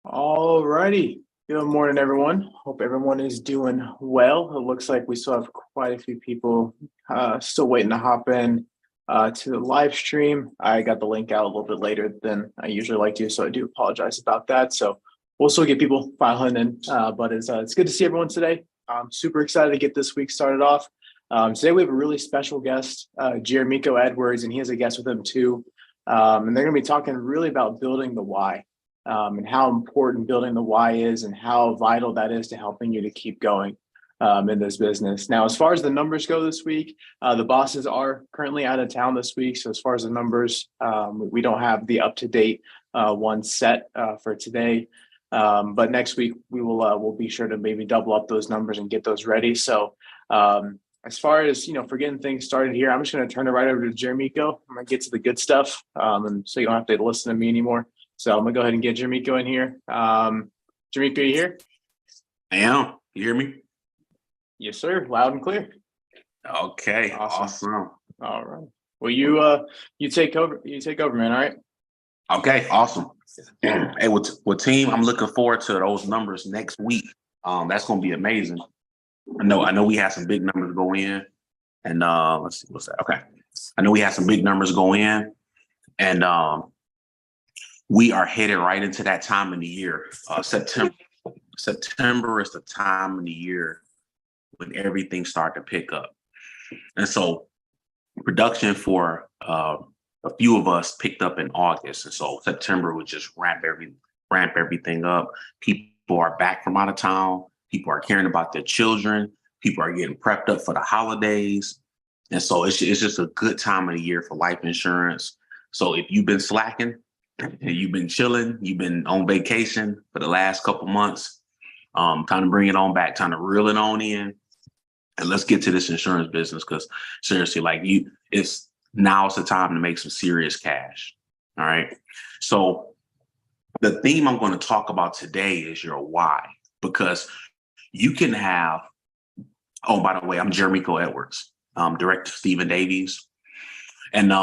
All righty. Good morning, everyone. Hope everyone is doing well. It looks like we still have quite a few people still waiting to hop in to the live stream. I got the link out a little bit later than I usually like to, so I do apologize about that. So we'll still get people filing in, but it's good to see everyone today. I'm super excited to get this week started off. Today we have a really special guest, Jeremeko Edwards, and he has a guest with him too. And they're going to be talking really about building the why. And how important building the why is and how vital that is to helping you to keep going in this business. Now, as far as the numbers go this week, the bosses are currently out of town this week. So as far as the numbers, we don't have the up-to-date one set for today. But next week, we'll be sure to maybe double up those numbers and get those ready. So as far as, for getting things started here, I'm just going to turn it right over to Jeremeko. I'm going to get to the good stuff. And so you don't have to listen to me anymore. So I'm gonna go ahead and get Jeremeko in here. Jeremeko, are you here? I am. You hear me? Yes, sir. Loud and clear. Okay. Awesome. All right. Well, you take over. You take over, man. All right. Okay. Awesome. Hey, with team, I'm looking forward to those numbers next week. That's gonna be amazing. I know we had some big numbers go in, and let's see what's that. Okay. I know we had some big numbers go in, and we are headed right into that time of the year. September is the time of the year when everything starts to pick up. And so production for a few of us picked up in August. And so September would just ramp everything up. People are back from out of town. People are caring about their children. People are getting prepped up for the holidays. And so it's just a good time of the year for life insurance. So if you've been slacking, you've been chilling, you've been on vacation for the last couple months, time to bring it on back, time to reel it on in, and let's get to this insurance business because seriously, now's the time to make some serious cash. All right. So the theme I'm going to talk about today is your why, because you can have, oh, by the way, I'm Jeremeko Edwards, director Stephen Davies. And,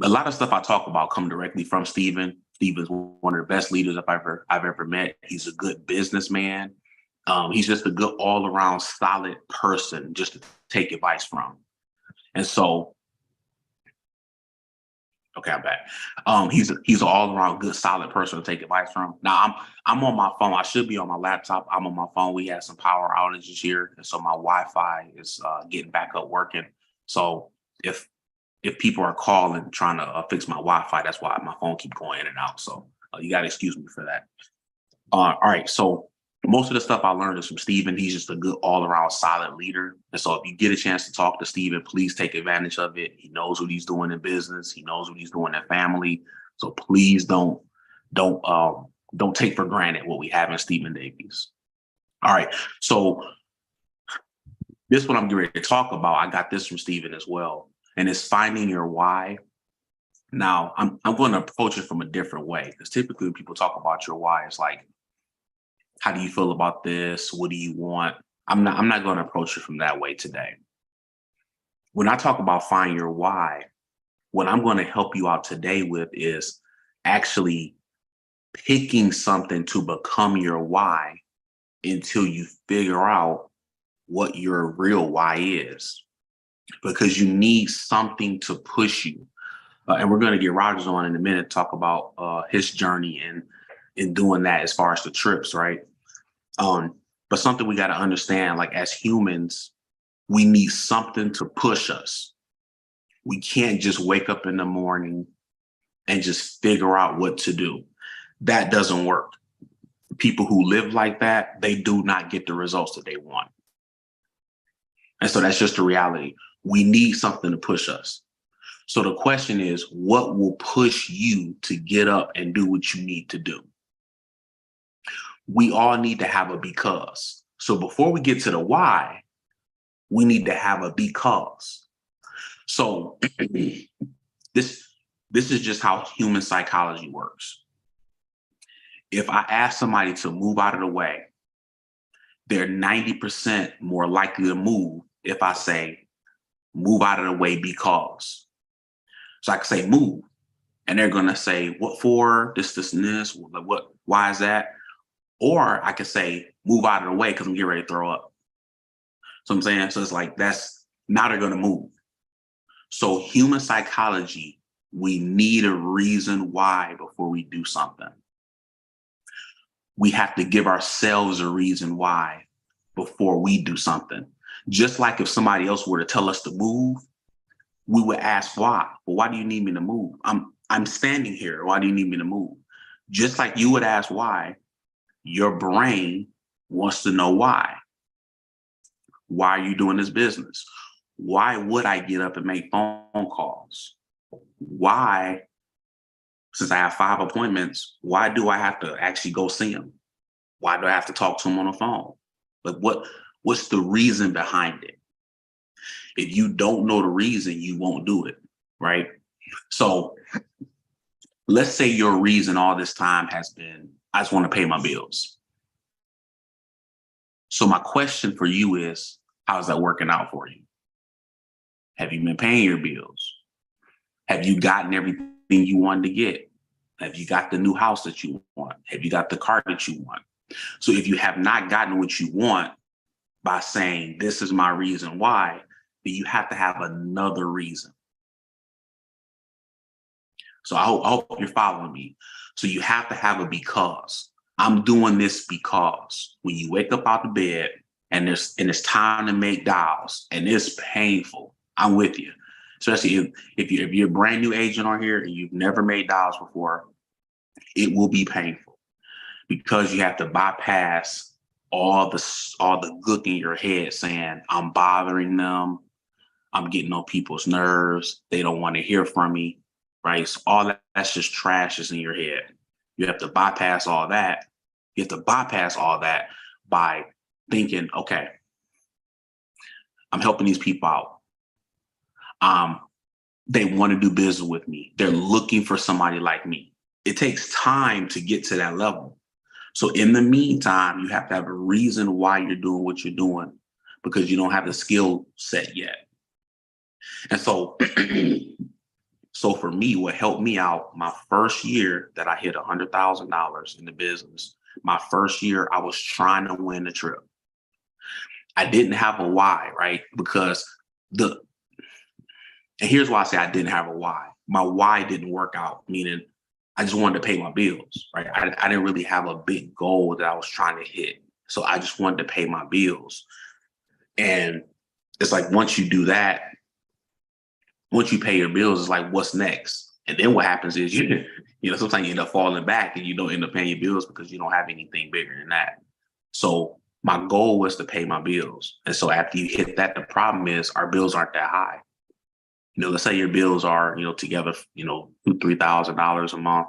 a lot of stuff I talk about come directly from Stephen. Stephen's one of the best leaders I've ever met. He's a good businessman. He's just a good all around solid person just to take advice from. And so, okay, I'm back. He's an all around good solid person to take advice from. Now I'm on my phone. I should be on my laptop. I'm on my phone. We had some power outages here, and so my Wi-Fi is getting back up working. So if people are calling trying to fix my Wi-Fi, that's why my phone keeps going in and out. So you got to excuse me for that. All right. So most of the stuff I learned is from Stephen. He's just a good all around solid leader. And so if you get a chance to talk to Stephen, please take advantage of it. He knows what he's doing in business. He knows what he's doing in family. So please don't take for granted what we have in Stephen Davies. All right. So this is what I'm getting ready to talk about. I got this from Stephen as well. And it's finding your why. Now, I'm going to approach it from a different way because typically when people talk about your why, it's like, how do you feel about this? What do you want? I'm not going to approach it from that way today. When I talk about find your why, what I'm going to help you out today with is actually picking something to become your why until you figure out what your real why is. Because you need something to push you. And we're going to get Rogers on in a minute, talk about his journey and in doing that as far as the trips, right? But something we got to understand, like as humans, we need something to push us. We can't just wake up in the morning and just figure out what to do. That doesn't work. People who live like that, they do not get the results that they want. And so that's just the reality. We need something to push us. So the question is, what will push you to get up and do what you need to do? We all need to have a because. So before we get to the why, we need to have a because. So this is just how human psychology works. If I ask somebody to move out of the way, they're 90% more likely to move if I say, move out of the way because. So I can say move. And they're going to say, what for? This, and this. Like, what? Why is that? Or I could say, move out of the way because I'm getting ready to throw up. So I'm saying, so it's like now they're going to move. So human psychology, we need a reason why before we do something. We have to give ourselves a reason why before we do something. Just like if somebody else were to tell us to move, we would ask why. Well, why do you need me to move? I'm standing here. Why do you need me to move? Just like you would ask why, your brain wants to know why. Why are you doing this business? Why would I get up and make phone calls? Why, since I have 5 appointments, why do I have to actually go see them? Why do I have to talk to them on the phone? Like what's the reason behind it? If you don't know the reason, you won't do it, right? So let's say your reason all this time has been, I just want to pay my bills. So my question for you is, how's that working out for you? Have you been paying your bills? Have you gotten everything you wanted to get? Have you got the new house that you want? Have you got the car that you want? So if you have not gotten what you want by saying, this is my reason why, then you have to have another reason. So I hope you're following me. So you have to have a because. I'm doing this because when you wake up out the bed and it's time to make dials and it's painful, I'm with you. Especially if you're a brand new agent on here and you've never made dials before, it will be painful because you have to bypass all the gook in your head saying, I'm bothering them, I'm getting on people's nerves, they don't want to hear from me, right? So all that's just trash is in your head. You have to bypass all that. You have to bypass all that by thinking, okay, I'm helping these people out. They want to do business with me. They're looking for somebody like me. It takes time to get to that level. So in the meantime, you have to have a reason why you're doing what you're doing because you don't have the skill set yet. And so, so for me, what helped me out my first year that I hit $100,000 in the business, my first year, I was trying to win the trip. I didn't have a why, right? Because and here's why I say I didn't have a why. My why didn't work out, meaning I just wanted to pay my bills, right? I didn't really have a big goal that I was trying to hit. So I just wanted to pay my bills. And it's like, once you do that, once you pay your bills, it's like, what's next? And then what happens is sometimes you end up falling back and you don't end up paying your bills because you don't have anything bigger than that. So my goal was to pay my bills. And so after you hit that, the problem is our bills aren't that high. Let's say your bills are, together, $2,000-$3,000 a month.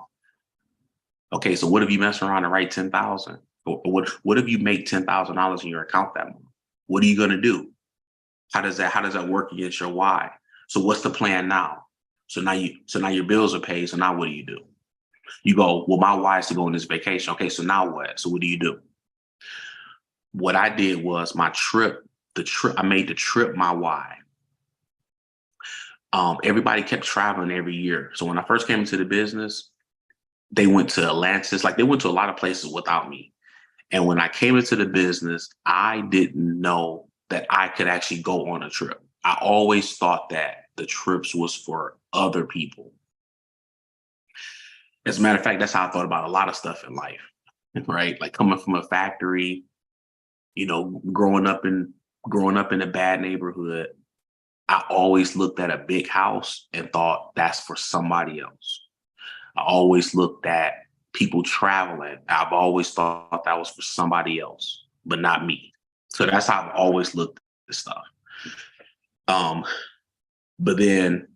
Okay, so what if you mess around and write 10,000? Or what if you make $10,000 in your account that month? What are you gonna do? How does that work against your why? So what's the plan now? So now your bills are paid. So now what do? You go, well, my why is to go on this vacation. Okay, so now what? So what do? What I did was I made the trip my why. Everybody kept traveling every year. So when I first came into the business, they went to Atlantis, like they went to a lot of places without me. And when I came into the business, I didn't know that I could actually go on a trip. I always thought that the trips was for other people. As a matter of fact, that's how I thought about a lot of stuff in life, right? Like coming from a factory, growing up in a bad neighborhood, I always looked at a big house and thought that's for somebody else. I always looked at people traveling. I've always thought that was for somebody else, but not me. So that's how I've always looked at this stuff. But then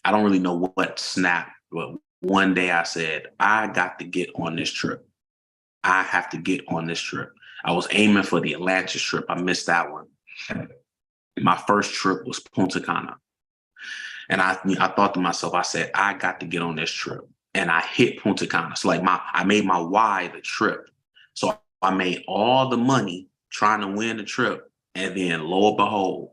I don't really know what snapped, but one day I said, I got to get on this trip. I have to get on this trip. I was aiming for the Atlantis trip. I missed that one. My first trip was Punta Cana. And I thought to myself, I said, I got to get on this trip. And I hit Punta Cana. So I made my why the trip. So I made all the money trying to win the trip. And then lo and behold,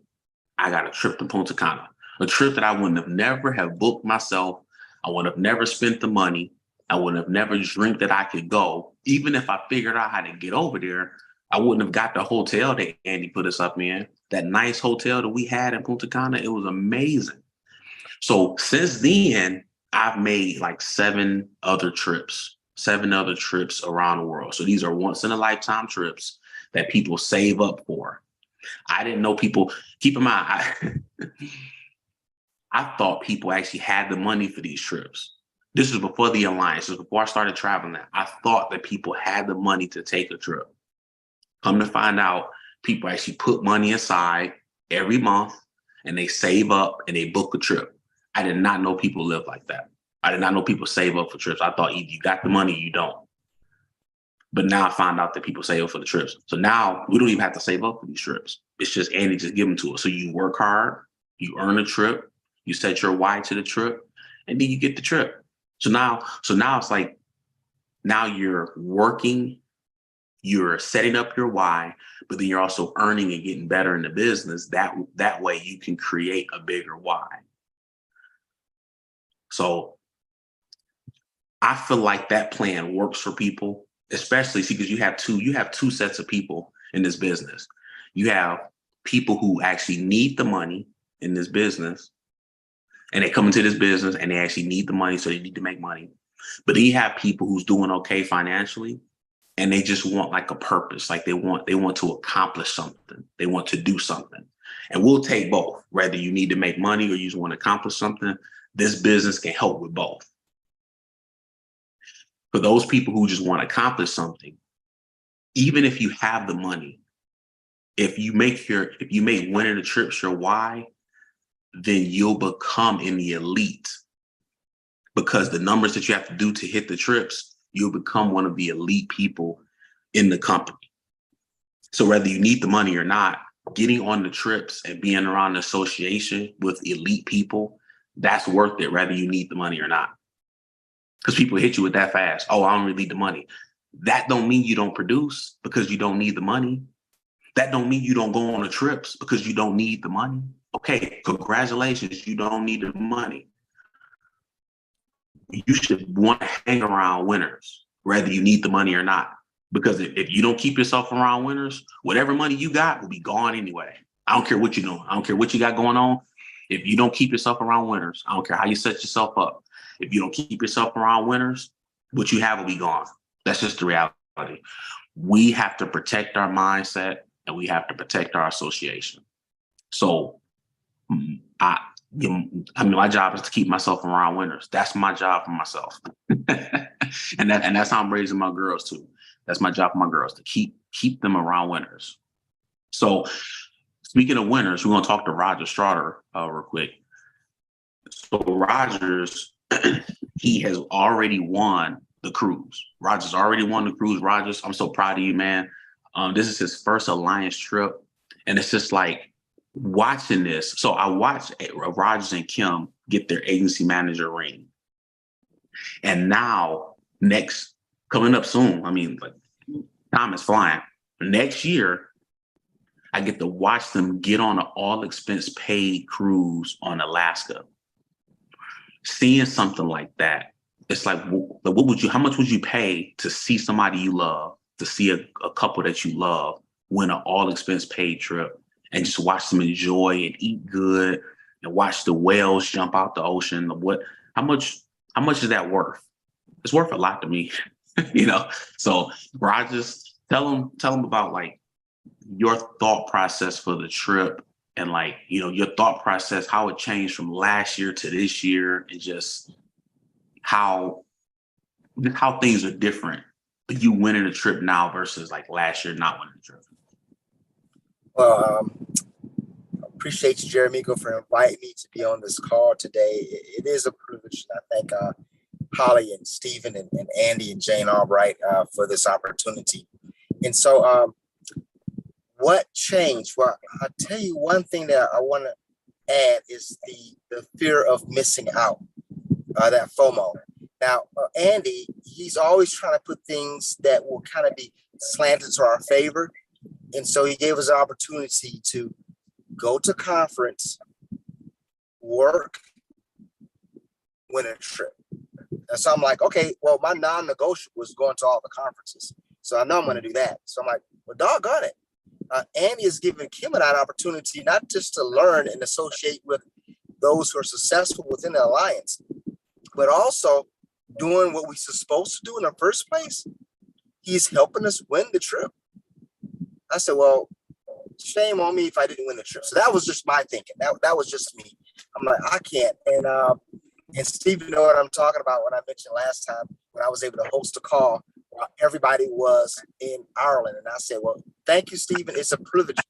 I got a trip to Punta Cana, a trip that I wouldn't have never have booked myself. I would have never spent the money. I would have never dreamt that I could go. Even if I figured out how to get over there, I wouldn't have got the hotel that Andy put us up in. That nice hotel that we had in Punta Cana, it was amazing. So since then, I've made like seven other trips around the world. So these are once in a lifetime trips that people save up for. I didn't know people, keep in mind, I thought people actually had the money for these trips. This was before the alliance. This was before I started traveling. I thought that people had the money to take a trip. Come to find out, people actually put money aside every month and they save up and they book a trip. I did not know people live like that. I did not know people save up for trips. I thought either you got the money or you don't. But now I found out that people save up for the trips. So now we don't even have to save up for these trips. It's just Andy just give them to us. So you work hard, you earn a trip, you set your why to the trip, and then you get the trip. So now it's like, now you're working, you're setting up your why, but then you're also earning and getting better in the business. That way you can create a bigger why. So I feel like that plan works for people, especially because you have two sets of people in this business. You have people who actually need the money in this business, and they come into this business and they actually need the money, so they need to make money. But then you have people who's doing okay financially, and they just want like a purpose, like they want to accomplish something, they want to do something. And we'll take both. Whether you need to make money or you just want to accomplish something, this business can help with both. For those people who just want to accomplish something, even if you have the money, if you make winning the trips your why, then you'll become in the elite, because the numbers that you have to do to hit the trips, you'll become one of the elite people in the company. So whether you need the money or not, getting on the trips and being around the association with elite people, that's worth it, whether you need the money or not. Because people hit you with that fast. Oh, I don't really need the money. That don't mean you don't produce because you don't need the money. That don't mean you don't go on the trips because you don't need the money. Okay, congratulations, you don't need the money. You should want to hang around winners, whether you need the money or not. Because if you don't keep yourself around winners, whatever money you got will be gone anyway. I don't care what you're doing. I don't care what you got going on. If you don't keep yourself around winners, I don't care how you set yourself up. If you don't keep yourself around winners, what you have will be gone. That's just the reality. We have to protect our mindset and we have to protect our association. So my job is to keep myself around winners. That's my job for myself. and that's how I'm raising my girls too. That's my job for my girls, to keep them around winners. So speaking of winners, we're going to talk to Roger Strader real quick. So Rogers, he has already won the cruise. Rogers already won the cruise. Rogers, I'm so proud of you, man. This is his first alliance trip. And it's just like watching this. So I watched Rogers and Kim get their agency manager ring. And now coming up soon, I mean, like, time is flying. Next year, I get to watch them get on an all expense paid cruise on Alaska. Seeing something like that, it's like, how much would you pay to see somebody you love, to see a couple that you love win an all expense paid trip and just watch them enjoy and eat good and watch the whales jump out the ocean? How much is that worth? It's worth a lot to me, So Rogers, tell them about like your thought process for the trip and like, your thought process, how it changed from last year to this year, and just how things are different. You winning a trip now versus like last year not winning a trip. Well, appreciate you, Jeremeko, for inviting me to be on this call today. It is a privilege. I thank Holly and Stephen and Andy and Jane Albright for this opportunity. And so what changed? Well, I'll tell you one thing that I want to add is the fear of missing out, that FOMO. Now, Andy, he's always trying to put things that will kind of be slanted to our favor. And so he gave us an opportunity to go to conference, work, win a trip. And so I'm like, okay, well, my non-negotiable was going to all the conferences. So I know I'm going to do that. So I'm like, well, doggone it. Andy is giving Kim and I an opportunity not just to learn and associate with those who are successful within the alliance, but also doing what we're supposed to do in the first place. He's helping us win the trip. I said, well, shame on me if I didn't win the trip. So that was just my thinking. That was just me. I'm like, I can't. And Steve, you know what I'm talking about when I mentioned last time when I was able to host a call while everybody was in Ireland. And I said, well, thank you, Stephen. It's a privilege to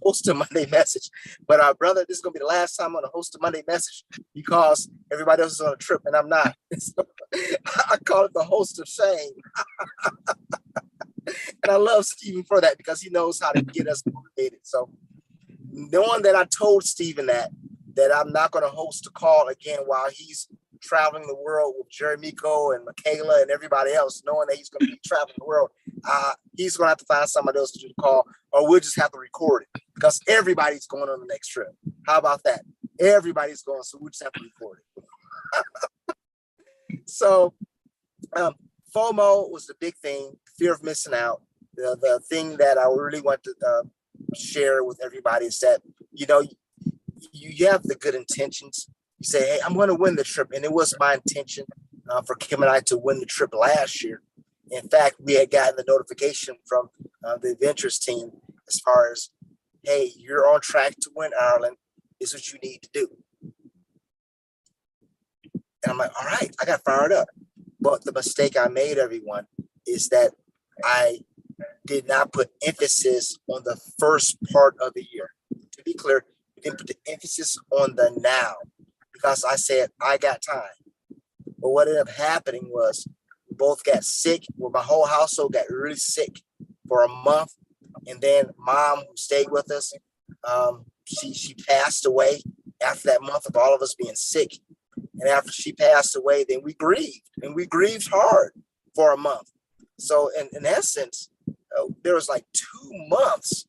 host a Monday message. But brother, this is going to be the last time I'm going to host a Monday message because everybody else is on a trip and I'm not. So I call it the host of shame. And I love Stephen for that because he knows how to get us motivated. So knowing that I told Stephen that I'm not going to host a call again while he's traveling the world with Jeremeko and Michaela and everybody else, knowing that he's going to be traveling the world, he's going to have to find somebody else to do the call, or we'll just have to record it because everybody's going on the next trip. How about that? Everybody's going, so we'll just have to record it. So FOMO was the big thing, fear of missing out. The thing that I really want to share with everybody is that, you know, you have the good intentions. You say, hey, I'm going to win the trip. And it was my intention for Kim and I to win the trip last year. In fact, we had gotten the notification from the adventures team as far as, hey, you're on track to win Ireland. This is what you need to do. And I'm like, all right, I got fired up. But the mistake I made, everyone, is that I did not put emphasis on the first part of the year. To be clear, we didn't put the emphasis on the now because I said, I got time. But what ended up happening was we both got sick. Well, my whole household got really sick for a month. And then mom, who stayed with us, she passed away after that month of all of us being sick. And after she passed away, then we grieved, and we grieved hard for a month. So in essence, there was like 2 months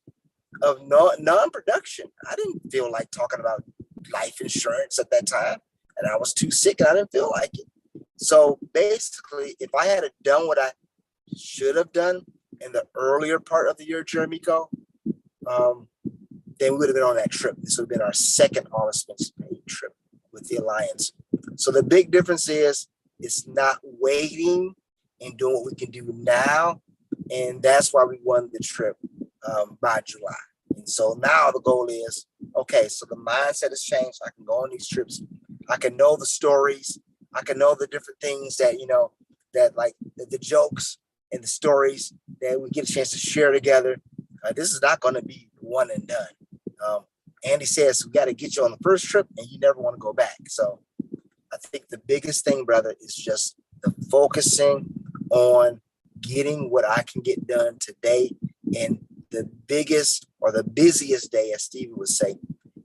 of non-production. I didn't feel like talking about life insurance at that time, and I was too sick and I didn't feel like it. So basically, if I had done what I should have done in the earlier part of the year, Jeremeko, then we would have been on that trip. This would have been our second All Expenses Paid trip with the Alliance. So the big difference is it's not waiting and doing what we can do now. And that's why we won the trip by July. And so now the goal is, okay, so the mindset has changed. I can go on these trips. I can know the stories. I can know the different things that, you know, that like the jokes and the stories that we get a chance to share together. This is not going to be one and done. Andy says we got to get you on the first trip and you never want to go back. So I think the biggest thing, brother, is just the focusing on getting what I can get done today. And the biggest or the busiest day, as Stevie would say,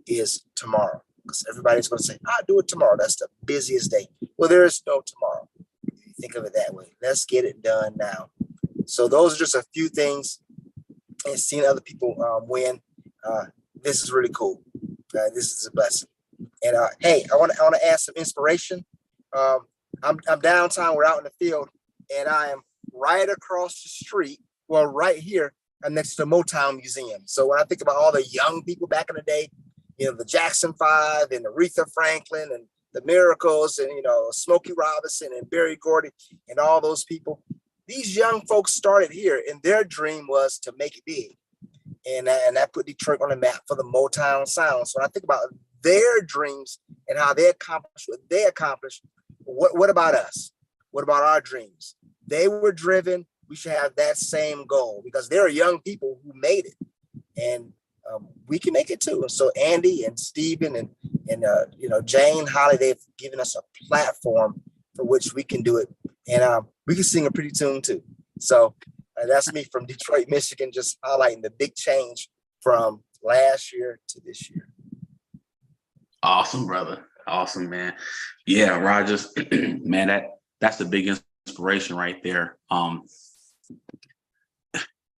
is tomorrow. Because everybody's going to say, I'll do it tomorrow. That's the busiest day. Well, there is no tomorrow. If you think of it that way, let's get it done now. So those are just a few things. And seeing other people win, this is really cool. This is a blessing. And hey, I want to add some inspiration. I'm downtown. We're out in the field, and I am right across the street. Well, right here, next to the Motown Museum. So when I think about all the young people back in the day, you know, the Jackson Five and Aretha Franklin and the Miracles and, you know, Smokey Robinson and Berry Gordy and all those people, these young folks started here, and their dream was to make it big. And that put Detroit on the map for the Motown sound. So when I think about their dreams and how they accomplished what they accomplished, what about us? What about our dreams? They were driven. We should have that same goal because there are young people who made it, and we can make it too. And so Andy and Stephen and you know, Jane, Holly, they've given us a platform for which we can do it, and we can sing a pretty tune too. So that's me from Detroit, Michigan, just highlighting the big change from last year to this year. Awesome, brother. Awesome, man. Yeah, Rogers, man, that's the big inspiration right there.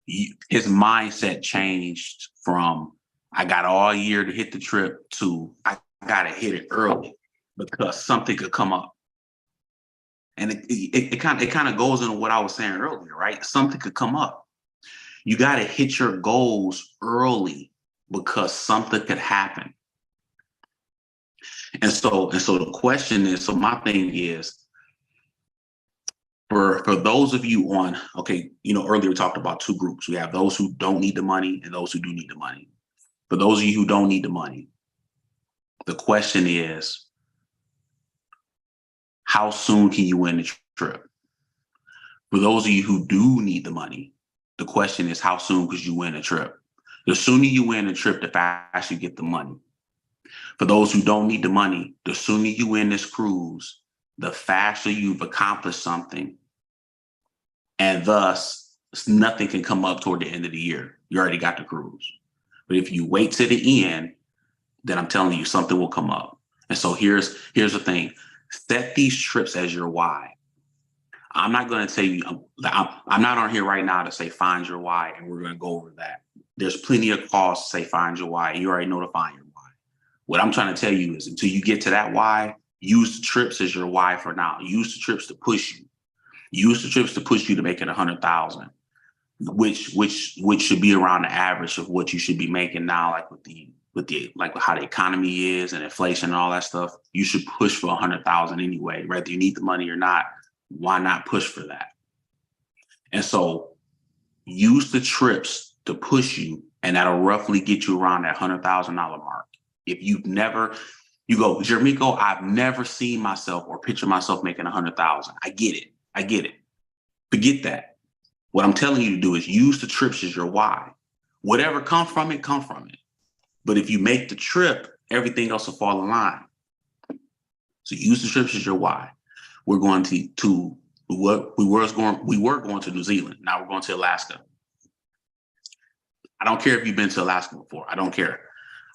His mindset changed from I got all year to hit the trip to I gotta hit it early because something could come up And it kind of goes into what I was saying earlier, right? Something could come up. You got to hit your goals early because something could happen. And so the question is, so my thing is, for those of you on, okay, earlier we talked about two groups. We have those who don't need the money and those who do need the money. For those of you who don't need the money, the question is, how soon can you win the trip? For those of you who do need the money, the question is, how soon could you win a trip? The sooner you win a trip, the faster you get the money. For those who don't need the money, the sooner you win this cruise, the faster you've accomplished something. And thus, nothing can come up toward the end of the year. You already got the cruise. But if you wait to the end, then I'm telling you, something will come up. And so here's the thing. Set these trips as your why. I'm not going to tell you, I'm not on here right now to say find your why, and we're going to go over that. There's plenty of calls to say find your why. You already know to find your why. What I'm trying to tell you is until you get to that why, use the trips as your why for now. Use the trips to push you. Use the trips to push you to make it 100,000, which should be around the average of what you should be making now, like with the like how the economy is and inflation and all that stuff. You should push for 100,000 anyway, whether you need the money or not. Why not push for that? And so use the trips to push you, and that'll roughly get you around that $100,000 mark. If you go, Jeremeko, I've never seen myself or picture myself making 100,000. I get it. Forget that. What I'm telling you to do is use the trips as your why. Whatever comes from it, come from it. But if you make the trip, everything else will fall in line. So use the trips as your why. We're going to what we were going to New Zealand. Now we're going to Alaska. I don't care if you've been to Alaska before. I don't care.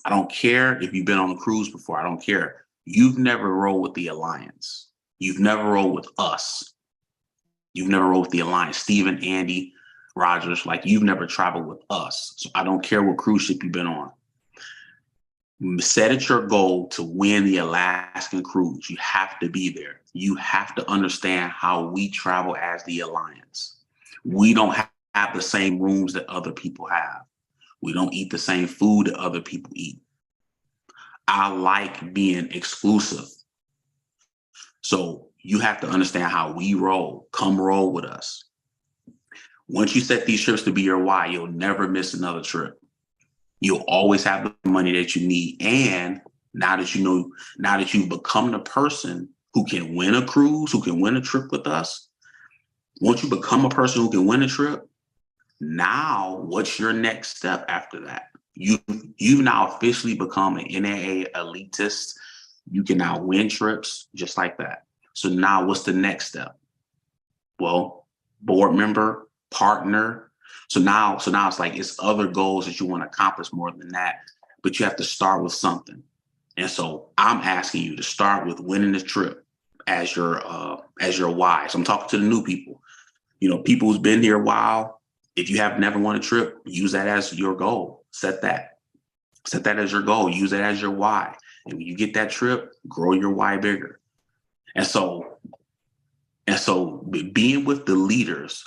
I don't care if you've been on a cruise before. I don't care. You've never rolled with the Alliance. You've never rolled with us. You've never rolled with the Alliance. Stephen, Andy, Rogers, like you've never traveled with us. So I don't care what cruise ship you've been on. Set it your goal to win the Alaskan cruise. You have to be there. You have to understand how we travel as the Alliance. We don't have the same rooms that other people have. We don't eat the same food that other people eat. I like being exclusive. So you have to understand how we roll. Come roll with us. Once you set these trips to be your why, you'll never miss another trip. You'll always have the money that you need. And now that you've become the person who can win a cruise, who can win a trip with us, once you become a person who can win a trip, now what's your next step after that? You've now officially become an NAA elitist. You can now win trips just like that. So now what's the next step? Well, board member, partner. So now it's like it's other goals that you want to accomplish more than that, but you have to start with something. And so I'm asking you to start with winning the trip as your why. So I'm talking to the new people. People who's been here a while. If you have never won a trip, use that as your goal. Set that as your goal. Use that as your why. And when you get that trip, grow your why bigger. And so being with the leaders,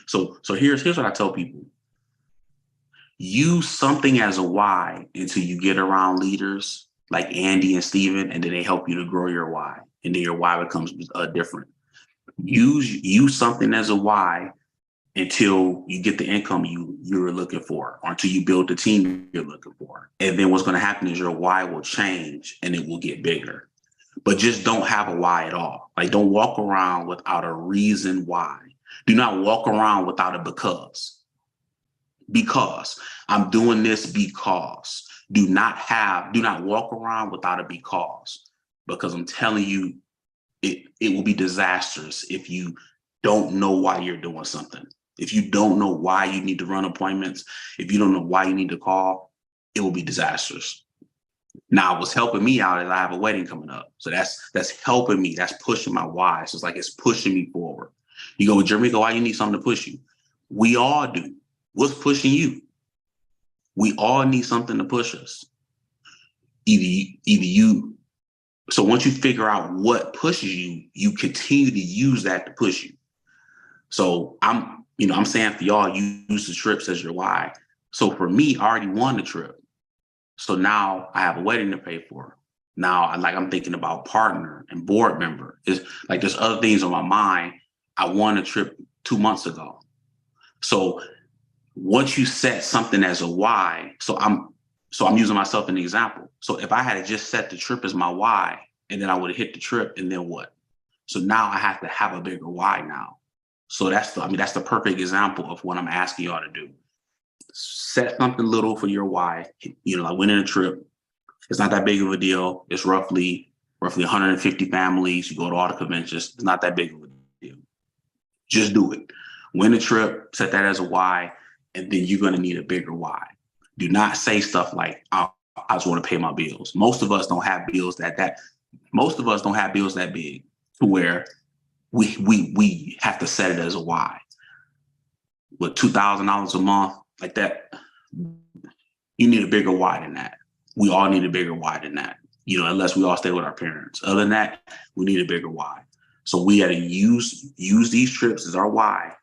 so here's what I tell people. Use something as a why until you get around leaders like Andy and Steven, and then they help you to grow your why. And then your why becomes different. Use something as a why until you get the income you're looking for, or until you build the team you're looking for. And then what's going to happen is your why will change and it will get bigger. But just don't have a why at all. Like, don't walk around without a reason why. Do not walk around without a because. Because I'm doing this because. Do not walk around without a because I'm telling you, it will be disastrous if you don't know why you're doing something. If you don't know why you need to run appointments, if you don't know why you need to call, it will be disastrous. Now, what's helping me out is I have a wedding coming up. So that's helping me. That's pushing my why. So it's like it's pushing me forward. You go, Jeremeko, why you need something to push you? We all do. What's pushing you? We all need something to push us. Either you So once you figure out what pushes you, you continue to use that to push you. So I'm saying for y'all, use the trips as your why. So for me, I already won the trip. So now I have a wedding to pay for. Now, I'm thinking about partner and board member. It's like there's other things on my mind. I won a trip 2 months ago. So once you set something as a why, so I'm using myself as an example. So if I had just set the trip as my why, and then I would have hit the trip, and then what? So now I have to have a bigger why now. So that's the perfect example of what I'm asking y'all to do. Set something little for your why. Like winning a trip. It's not that big of a deal. It's roughly 150 families. You go to all the conventions. It's not that big of a deal. Just do it. Win a trip, set that as a why, and then you're going to need a bigger why. Do not say stuff like, I just want to pay my bills. Most of us don't have bills most of us don't have bills that big to where we have to set it as a why. With $2,000 a month like that, you need a bigger why than that. We all need a bigger why than that, unless we all stay with our parents. Other than that, we need a bigger why. So we got to use these trips as our why.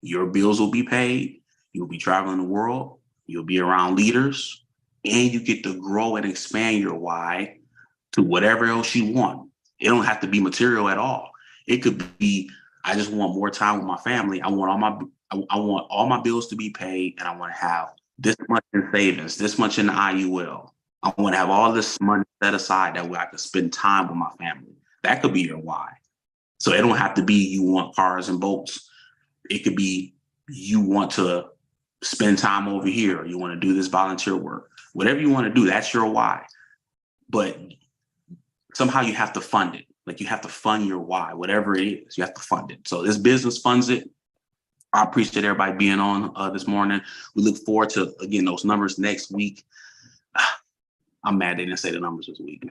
Your bills will be paid. You'll be traveling the world. You'll be around leaders, and you get to grow and expand your why to whatever else you want. It don't have to be material at all. It could be, I just want more time with my family. I want all my bills to be paid, and I want to have this much in savings, this much in the IUL. I want to have all this money set aside that way I can spend time with my family. That could be your why. So it don't have to be you want cars and boats. It could be you want to spend time over here. Or you want to do this volunteer work. Whatever you want to do, that's your why. But somehow you have to fund it. Like you have to fund your why, whatever it is, you have to fund it. So this business funds it. I appreciate everybody being on this morning. We look forward to, again, those numbers next week. I'm mad they didn't say the numbers this week.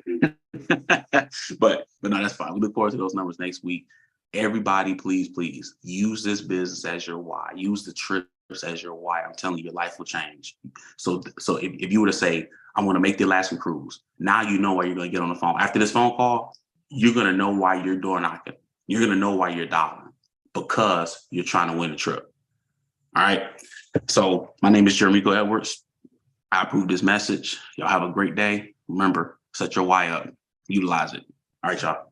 but no, that's fine. We look forward to those numbers next week. Everybody, please use this business as your why. Use the trips as your why. I'm telling you, your life will change. So if you were to say, I want to make the Alaskan cruise, now you know why you're going to get on the phone. After this phone call, you're going to know why you're door knocking. You're going to know why you're dialing, because you're trying to win the trip. All right. So my name is Jeremeko Edwards. I approve this message. Y'all have a great day. Remember, set your why up. Utilize it. All right, y'all.